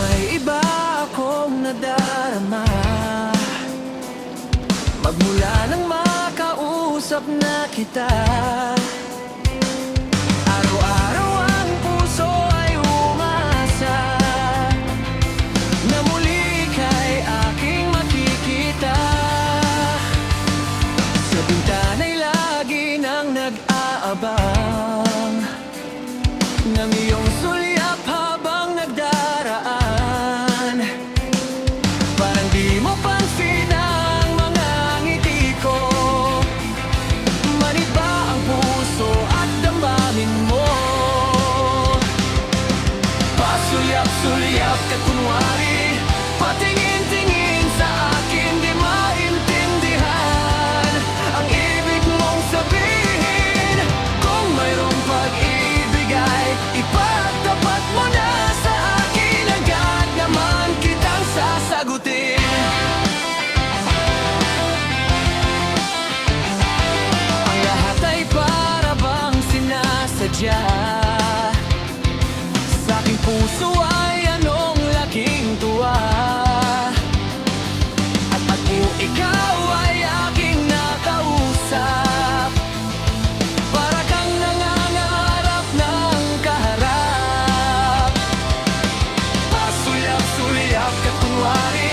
May iba akong nadarama magmula nang makausap na kita. Araw-araw ang puso ay umasa na muli kay aking makikita. Sa bintana'y lagi nang nag-aabang ng iyong sulyap habang nagdaraan. Parang di mo pansin ang mga ngiti ko, maniba ang puso at damdamin mo. Pasulyap-sulyap ka kunwari, patingin-tingin sa akin, di maintindihan ang ibig mong sabihin. Kung mayroong pag-ibig ay ipagtapat mo na sa akin, agad naman kitang sasagutin. Ang lahat ay para bang sinasadya, sa aking puso ay anong laking tuwa. At kung ikaw ay aking nakausap, para kang nangangarap ng kaharap. Pasulyap-sulyap ka kunwari,